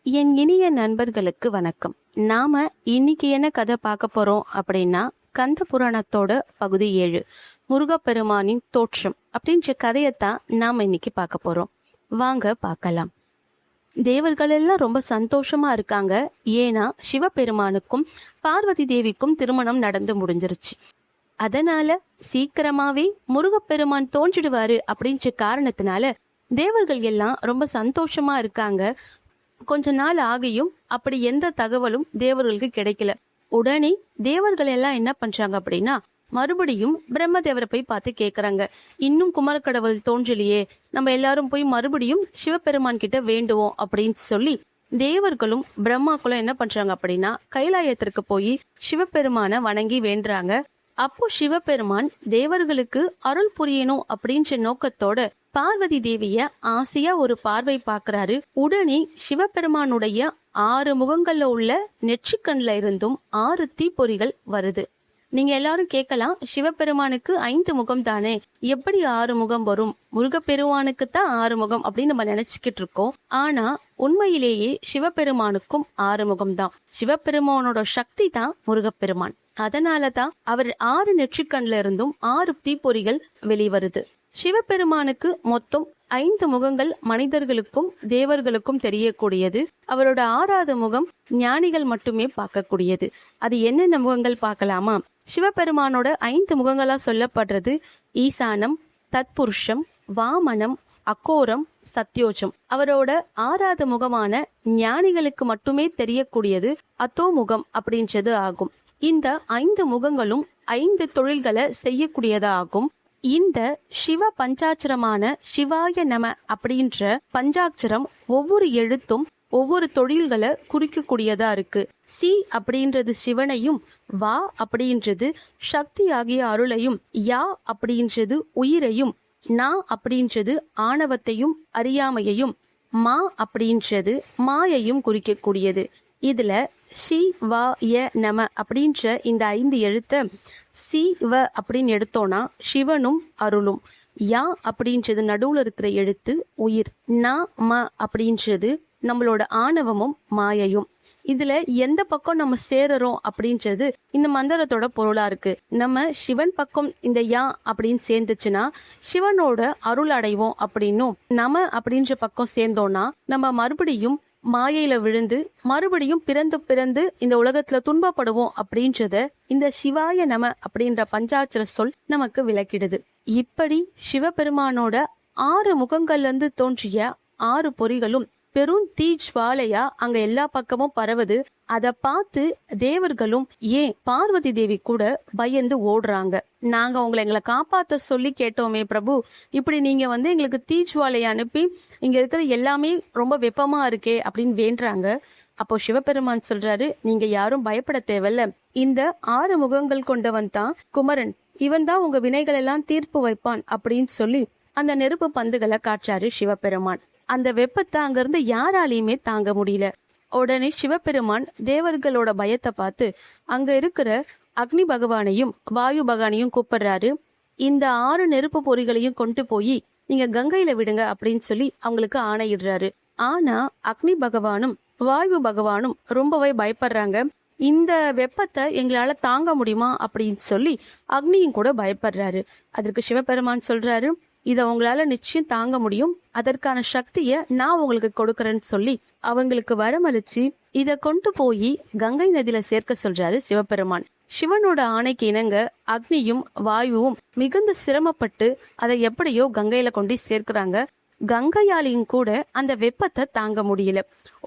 என் இனிய நண்பர்களுக்கு வணக்கம். நாம இன்னைக்கு என்ன கதை பார்க்க போறோம் அப்படின்னா, கந்த புராணத்தோட பகுதி 7 முருகப்பெருமானின் தோற்றம் அப்படின்ற கதையத்தான் நாம இன்னைக்கு பார்க்க போறோம். வாங்க பார்க்கலாம். தேவர்கள் எல்லாம் ரொம்ப சந்தோஷமா இருக்காங்க. ஏன்னா சிவபெருமானுக்கும் பார்வதி தேவிக்கும் திருமணம் நடந்து முடிஞ்சிருச்சு. அதனால சீக்கிரமாவே முருகப்பெருமான் தோன்றிடுவாரு அப்படின்ற காரணத்தினால தேவர்கள் எல்லாம் ரொம்ப சந்தோஷமா இருக்காங்க. கொஞ்ச நாள் ஆகியும் அப்படி எந்த தகவலும் தேவர்களுக்கு கிடைக்கல. உடனே தேவர்கள் எல்லாம் என்ன பண்றாங்க அப்படின்னா, மறுபடியும் பிரம்மதேவரை போய் பார்த்து கேக்குறாங்க. இன்னும் குமரக்கடவுள் தோன்றலையே, நம்ம எல்லாரும் போய் மறுபடியும் சிவபெருமான் கிட்ட வேண்டுவோம் அப்படின்னு சொல்லி தேவர்களும் பிரம்மாக்களும் என்ன பண்றாங்க அப்படின்னா, கைலாயத்திற்கு போய் சிவபெருமான வணங்கி வேண்டுறாங்க. அப்போ சிவபெருமான் தேவர்களுக்கு அருள் புரியணும் அப்படின்ற நோக்கத்தோட பார்வதி தேவிய ஆசையா ஒரு பார்வை பார்க்கிறாரு. உடனே சிவபெருமானுடைய 6 முகங்கள்ல உள்ள நெற்றிக்கண்ல இருந்தும் 6 தீப்பொறிகள் வருது. நீங்க எல்லாரும் கேட்கலாம், சிவபெருமானுக்கு 5 முகம் தானே, எப்படி 6 முகம் வரும்? முருகப்பெருமானுக்கு தான் 6 முகம் அப்படின்னு நம்ம நினைச்சுக்கிட்டு இருக்கோம். ஆனா உண்மையிலேயே சிவபெருமானுக்கும் 6 முகம் தான். சிவபெருமானோட சக்தி தான் முருகப்பெருமான். அதனாலதான் அவர் 6 நெற்றிக்கண்ல இருந்தும் 6 தீப்பொறிகள் வெளிவருது. சிவபெருமானுக்கு மொத்தம் 5 முகங்கள் மனிதர்களுக்கும் தேவர்களுக்கும் தெரியக்கூடியது. அவரோட 6வது முகம் ஞானிகள் மட்டுமே பார்க்கக்கூடியது. அது என்னென்ன முகங்கள் பார்க்கலாமா? சிவபெருமானோட 5 முகங்களா சொல்லப்படுறது ஈசானம், தத்புருஷம், வாமனம், அகோரம், சத்யோஜம். அவரோட 6வது முகமான ஞானிகளுக்கு மட்டுமே தெரியக்கூடியது அதோமுகம் அப்படின்றது ஆகும். இந்த 5 முகங்களும் 5 தொழில்களை செய்யக்கூடியதா ஆகும். இந்த சிவ பஞ்சாட்சரமான சிவாய நம அப்படின்ற பஞ்சாட்சரம் ஒவ்வொரு எழுத்தும் ஒவ்வொரு தொழில்களை குறிக்கக்கூடியதா இருக்கு. சி அப்படின்றது சிவனையும், வா அப்படின்றது சக்தி ஆகிய அருளையும், யா அப்படின்றது உயிரையும், நா அப்படின்றது ஆணவத்தையும் அறியாமையையும், மா அப்படின்றது மாயையும் குறிக்கக்கூடியது. இதுல ஷி வா ய நம அப்படின்ற இந்த 5 எழுத்த சி வ அப்படின்னு எடுத்தோம்னா சிவனும் அருளும், யா அப்படின்றது நடுவுல இருக்கிற எழுத்து உயிர், ந ம அப்படின்றது நம்மளோட ஆணவமும் மாயையும். இதுல எந்த பக்கம் நம்ம சேரறோம் அப்படின்றது இந்த மந்திரத்தோட பொருளா இருக்கு. நம்ம சிவன் பக்கம் இந்த யா அப்படின்னு சேர்ந்துச்சுன்னா சிவனோட அருள் அடைவோம் அப்படின்னும், நம அப்படின்ற பக்கம் சேர்ந்தோம்னா நம்ம மறுபடியும் மாயையில விழுந்து மறுபடியும் பிறந்து இந்த உலகத்துல துன்பப்படுவோம் அப்படின்றத இந்த சிவாய நம அப்படின்ற பஞ்சாட்சர சொல் நமக்கு விளக்கிடுது. இப்படி சிவபெருமானோட 6 முகங்கள்ல இருந்து தோன்றிய 6 பொறிகளும் பெரும் தீஜ்வாலையா அங்க எல்லா பக்கமும் பரவுது. அதை பார்த்து தேவர்களும் ஏன் பார்வதி தேவி கூட பயந்து ஓடுறாங்க. நாங்க எங்களை காப்பாத்த சொல்லி கேட்டோமே பிரபு, இப்படி நீங்க எங்களுக்கு தீஜ்வாலையை அனுப்பி இங்க இருக்கிற எல்லாமே ரொம்ப வெப்பமா இருக்கே அப்படின்னு வேண்டுறாங்க. அப்போ சிவபெருமான் சொல்றாரு, நீங்க யாரும் பயப்பட தேவையில்ல. இந்த 6 முகங்கள் கொண்டவன் தான் குமரன், இவன் தான் உங்க வினைகள் எல்லாம் தீர்ப்பு வைப்பான் அப்படின்னு சொல்லி அந்த நெருப்பு பந்துகளை காற்றாரு சிவபெருமான். அந்த வெப்பத்தை அங்கிருந்து யாராலையுமே தாங்க முடியல. உடனே சிவபெருமான் தேவர்களோட பயத்தை பார்த்து அங்க இருக்கிற அக்னி பகவானையும் வாயு பகவானையும் கூப்பிடுறாரு. இந்த 6 நெருப்பு பொறிகளையும் கொண்டு போய் நீங்க கங்கையில விடுங்க அப்படின்னு சொல்லி அவங்களுக்கு ஆணையிடுறாரு. ஆனா அக்னி பகவானும் வாயு பகவானும் ரொம்பவே பயப்படுறாங்க. இந்த வெப்பத்தை எங்களால தாங்க முடியுமா அப்படின்னு சொல்லி அக்னியும் கூட பயப்படுறாரு. அதற்கு சிவபெருமான் சொல்றாரு, இதை உங்களால நிச்சயம் தாங்க முடியும், அதற்கான சக்தியை நான் உங்களுக்கு கொடுக்கறேன்னு சொல்லி அவங்களுக்கு வரமளிச்சு இதை கொண்டு போய் கங்கை நதியில சேர்க்க சொல்றாரு சிவபெருமான். சிவனோட ஆணைக்கு இணங்க அக்னியும் வாயுவும் மிகுந்த சிரமப்பட்டு அதை எப்படியோ கங்கையில கொண்டு சேர்க்கிறாங்க. கங்கையாலையும் கூட அந்த வெப்பத்தை தாங்க முடியல.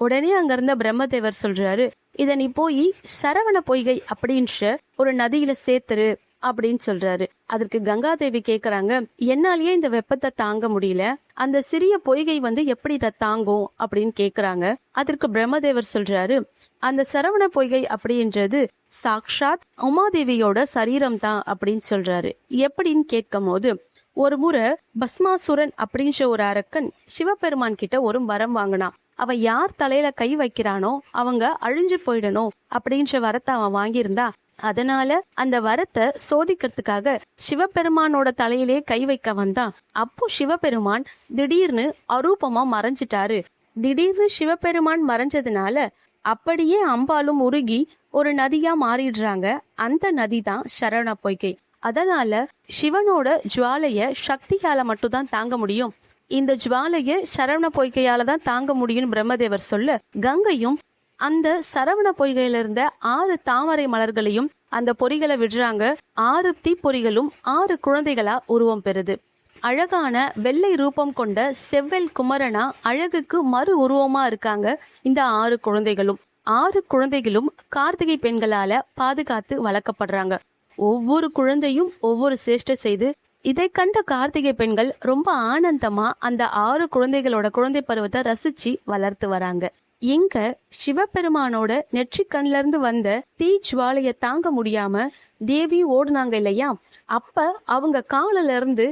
உடனே அங்க இருந்த பிரம்மதேவர் சொல்றாரு, இத நீ போய் சரவண பொய்கை அப்படின்ற ஒரு நதியில சேர்த்துரு அப்படின்னு சொல்றாரு. அதற்கு கங்காதேவி கேக்குறாங்க, என்னாலேயே இந்த வெப்பத்தை தாங்க முடியல, அந்த சிறிய பொய்கை எப்படி இதை தாங்கும் அப்படின்னு கேக்குறாங்க. அதற்கு பிரம்மதேவர் சொல்றாரு, அந்த சரவண பொய்கை அப்படின்றது சாக்ஷாத் உமாதேவியோட சரீரம் தான் அப்படின்னு சொல்றாரு. எப்படின்னு கேட்கும் போது, ஒரு முறை பஸ்மாசுரன் அப்படின்ற ஒரு அரக்கன் சிவபெருமான் கிட்ட ஒரு வரம் வாங்கினான். அவன் யார் தலையில கை வைக்கிறானோ அவங்க அழிஞ்சு போயிடணும் அப்படின்ற வரத்தை அவன் வாங்கியிருந்தா. அதனால அந்த வரத்தை சோதிக்கிறதுக்காக சிவபெருமானோட தலையிலே கை வைக்க வந்தான். அப்போ சிவபெருமான் திடீர்னு அரூபமா மறைஞ்சிட்டாரு. திடீர்னு சிவபெருமான் மறைஞ்சதுனால அப்படியே அம்பாலும் உருகி ஒரு நதியா மாறிடுறாங்க. அந்த நதி தான் சரவண பொய்கை. அதனால சிவனோட ஜுவாலைய சக்தியால மட்டும் தான் தாங்க முடியும். இந்த ஜுவாலைய சரவண பொய்கையால தான் தாங்க முடியும்னு பிரம்மதேவர் சொல்ல, கங்கையும் அந்த சரவண பொய்கையில இருந்த 6 தாமரை மலர்களையும் அந்த பொறிகளை விடுறாங்க. 6 தீப்பொறிகளும் 6 குழந்தைகளா உருவம் பெறுது. அழகான வெள்ளை ரூபம் கொண்ட செவ்வல் குமரனா அழகுக்கு மறு உருவமா இருக்காங்க இந்த 6 குழந்தைகளும். 6 குழந்தைகளும் கார்த்திகை பெண்களால பாதுகாத்து வளர்க்கப்படுறாங்க. ஒவ்வொரு குழந்தையும் ஒவ்வொரு சேஷ்டை செய்து இதை கண்ட கார்த்திகை பெண்கள் ரொம்ப ஆனந்தமா அந்த 6 குழந்தைகளோட குழந்தை பருவத்தை ரசிச்சு வளர்த்து வராங்க. இங்க சிவபெருமானோட நெற்றிக்கண்ல இருந்து வந்த தீ ஜுவாலைய தாங்க முடியாம தேவி ஓடுனாங்க இல்லையா, அப்ப அவங்க காலில இருந்து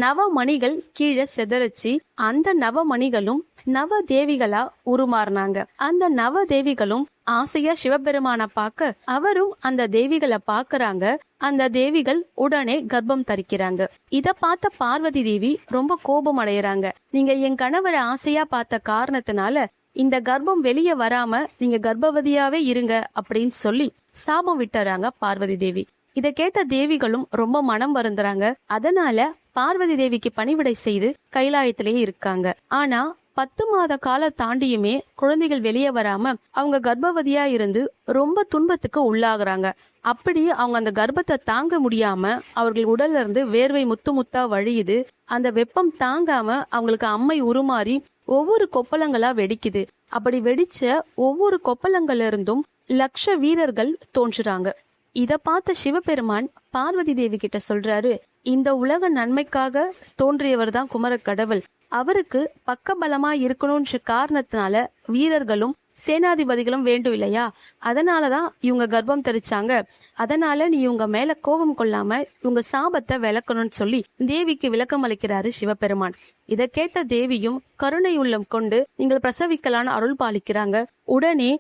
நவமணிகள் கீழே செதறிச்சு அந்த நவமணிகளும் நவ தேவிகளா உருமாறினாங்க. அந்த நவ தேவிகளும் ஆசையா சிவபெருமான பார்க்க அவரும் அந்த தேவிகளை பாக்குறாங்க. அந்த தேவிகள் உடனே கர்ப்பம் தரிக்கிறாங்க. இத பார்த்த பார்வதி தேவி ரொம்ப கோபம் அடையறாங்க. நீங்க என் கணவரை ஆசையா பார்த்த காரணத்தினால இந்த கர்ப்பம் வெளியே வராம நீங்க கர்ப்பவதியாவே இருங்க அப்படின்னு சொல்லி சாபம் விட்டுறாங்க பார்வதி தேவி. இதை கேட்ட தேவிகளும் ரொம்ப மனம் வருந்துறாங்க. அதனால பார்வதி தேவிக்கு பணிவிடை செய்து கைலாயத்திலேயே இருக்காங்க. ஆனா 10 மாத காலம் தாண்டியுமே குழந்தைகள் வெளியே வராம அவங்க கர்ப்பவதியா இருந்து ரொம்ப துன்பத்துக்கு உள்ளாகுறாங்க. அப்படி அவங்க அந்த கர்ப்பத்தை தாங்க முடியாம அவர்கள் உடல்ல இருந்து வேர்வை முத்து முத்தா வழியுது. அந்த வெப்பம் தாங்காம அவங்களுக்கு அம்மை உருமாறி ஒவ்வொரு கொப்பளங்களா வெடிக்குது. அப்படி வெடிச்ச ஒவ்வொரு கொப்பளங்கள்ல இருந்தும் லட்ச வீரர்கள் தோன்றுறாங்க. இத பார்த்த சிவபெருமான் பார்வதி தேவி கிட்ட சொல்றாரு, இந்த உலக நன்மைக்காக தோன்றியவர் தான் குமர கடவுள். அவருக்கு பக்கபலமா இருக்கணும்ன்ற காரணத்தினால வீரர்களும் சேனாதிபதிகளும் வேண்டும் இல்லையா, அதனாலதான் இவங்க கர்ப்பம் தரிச்சாங்க. அதனால நீ இவங்க மேல கோபம் கொள்ளாம இவங்க சாபத்தை விளக்கணும்னு சொல்லி தேவிக்கு விளக்கம் அளிக்கிறாரு சிவபெருமான். இதை கேட்ட தேவியும் கருணை உள்ளம் கொண்டு நீங்கள் பிரசவிக்கலான்னு அருள் பாலிக்கிறாங்க. உடனே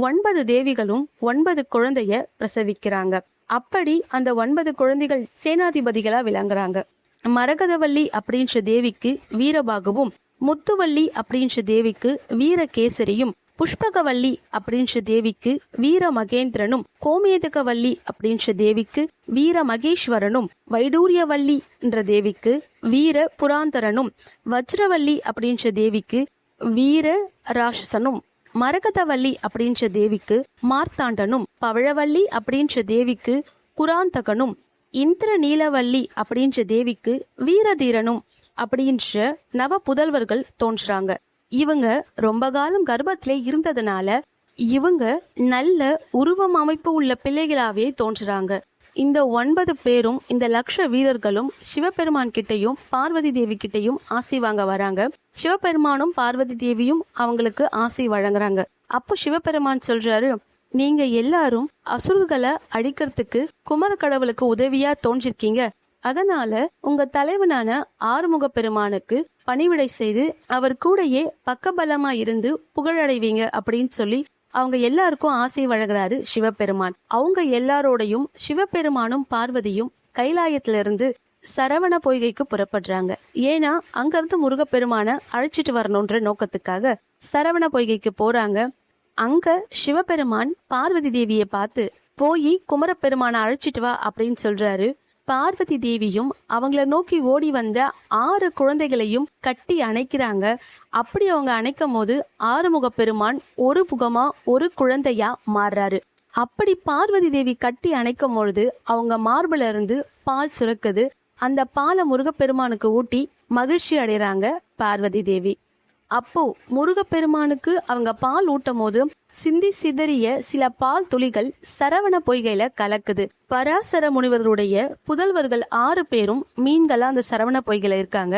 9 தேவிகளும் 9 குழந்தைய பிரசவிக்கிறாங்க. அப்படி அந்த 9 குழந்தைகள் சேனாதிபதிகளா விளங்குறாங்க. மரகதவள்ளி அப்படின்ற தேவிக்கு வீரபாகுவும், முத்துவள்ளி அப்படின்ற தேவிக்கு வீரகேசரியும், புஷ்பகவல்லி அப்படின்ற தேவிக்கு வீர மகேந்திரனும், கோமேதகவல்லி அப்படின்ற தேவிக்கு வீர மகேஸ்வரனும், வைடூரியவல்லி என்ற தேவிக்கு வீர புராந்தரனும், வஜ்ரவல்லி அப்படின்ற தேவிக்கு வீர ராட்சசனும், மரகதவல்லி அப்படின்ற தேவிக்கு மார்த்தாண்டனும், பவழவல்லி அப்படின்ற தேவிக்கு குராந்தகனும், இந்திர நீலவல்லி அப்படின்ற தேவிக்கு வீரதீரனும் அப்படின்ற நவ புதல்வர்கள் தோன்றாங்க. இவங்க ரொம்ப காலம் கர்ப்பத்திலே இருந்ததுனால இவங்க நல்ல உருவம் அமைப்பு உள்ள பிள்ளைகளாவே தோன்றுறாங்க. இந்த 9 பேரும் இந்த லட்ச வீரர்களும் சிவபெருமான் கிட்டையும் பார்வதி தேவி கிட்டையும் ஆசை வாங்க வராங்க. சிவபெருமானும் பார்வதி தேவியும் அவங்களுக்கு ஆசை வழங்குறாங்க. அப்போ சிவபெருமான் சொல்றாரு, நீங்க எல்லாரும் அசுரர்களை அழிக்கிறதுக்கு குமர கடவுளுக்கு உதவியா தோன்றிருக்கீங்க. அதனால உங்க தலைவனான ஆறுமுக பெருமானுக்கு பணிவிடை செய்து அவர் கூடயே பக்கபலமா இருந்து புகழடைவீங்க அப்படின்னு சொல்லி அவங்க எல்லாருக்கும் ஆசை வழங்குறாரு சிவபெருமான். அவங்க எல்லாரோடையும் சிவபெருமானும் பார்வதியும் கைலாயத்திலிருந்து சரவண பொய்கைக்கு புறப்படுறாங்க. ஏன்னா அங்கிருந்து முருகப்பெருமான அழைச்சிட்டு வரணுன்ற நோக்கத்துக்காக சரவண பொய்கைக்கு போறாங்க. அங்க சிவபெருமான் பார்வதி தேவியை பார்த்து போய் குமரப்பெருமான அழைச்சிட்டு வா அப்படின்னு சொல்றாரு. பார்வதி தேவியும் அவங்கள நோக்கி ஓடி வந்த 6 குழந்தைகளையும் கட்டி அணைக்கிறாங்க. அப்படி அவங்க அணைக்கும் போது ஆறுமுக பெருமான் ஒரு முகமா ஒரு குழந்தையா மாறுறாரு. அப்படி பார்வதி தேவி கட்டி அணைக்கும் பொழுது அவங்க மார்புல இருந்து பால் சுரக்குது. அந்த பாலை முருகப்பெருமானுக்கு ஊட்டி மகிழ்ச்சி அடைறாங்க பார்வதி தேவி. அப்போ முருகப்பெருமானுக்கு அவங்க பால் ஊட்டும் போது சிந்தி சிதறிய சில பால் துளிகள் சரவண பொய்கையில கலக்குது. பராசர முனிவர்களுடைய புதல்வர்கள் 6 பேரும் மீன்களா அந்த சரவண பொய்கையில இருக்காங்க.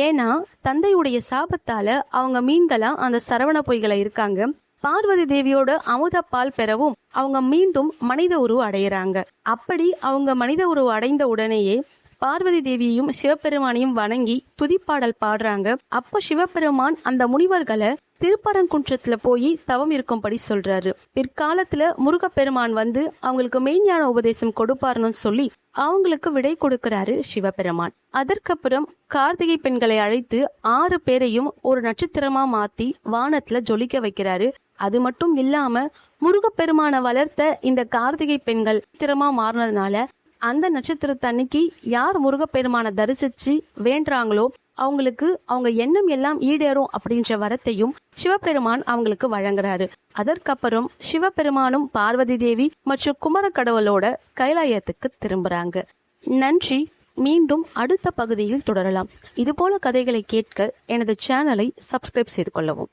ஏன்னா தந்தையுடைய சாபத்தால அவங்க மீன்களா அந்த சரவண பொய்கையில இருக்காங்க. பார்வதி தேவியோட அமுத பால் பெறவும் அவங்க மீண்டும் மனித உருவு அடையிறாங்க. அப்படி அவங்க மனித உருவு அடைந்த உடனேயே பார்வதி தேவியையும் சிவபெருமானையும் வணங்கி துதிப்பாடல் பாடுறாங்க. அப்போ சிவபெருமான் அந்த முனிவர்களை திருப்பரங்குன்றத்துல போய் தவம் இருக்கும்படி சொல்றாரு. பிற்காலத்துல முருகப்பெருமான் வந்து அவங்களுக்கு மெய்ஞான உபதேசம் கொடுப்பாருன்னு சொல்லி அவங்களுக்கு விடை கொடுக்கிறாரு சிவபெருமான். அதற்கப்புறம் கார்த்திகை பெண்களை அழைத்து 6 பேரையும் ஒரு நட்சத்திரமா மாத்தி வானத்துல ஜொலிக்க வைக்கிறாரு. அது மட்டும் இல்லாம முருகப்பெருமான வளர்த்த இந்த கார்த்திகை பெண்கள் நட்சத்திரமா மாறினதுனால அந்த நட்சத்திரத்தன்னைக்கு யார் முருகப்பெருமான தரிசிச்சு வேண்டாங்களோ அவங்களுக்கு அவங்க எண்ணம் எல்லாம் ஈடேறும் அப்படின்ற வரத்தையும் சிவபெருமான் அவங்களுக்கு வழங்குறாரு. அதற்கப்புறம் சிவபெருமானும் பார்வதி தேவி மற்றும் குமர கடவுளோட கைலாயத்துக்கு திரும்புறாங்க. நன்றி. மீண்டும் அடுத்த பகுதியில் தொடரலாம். இதுபோல கதைகளை கேட்க எனது சேனலை சப்ஸ்கிரைப் செய்து கொள்ளவும்.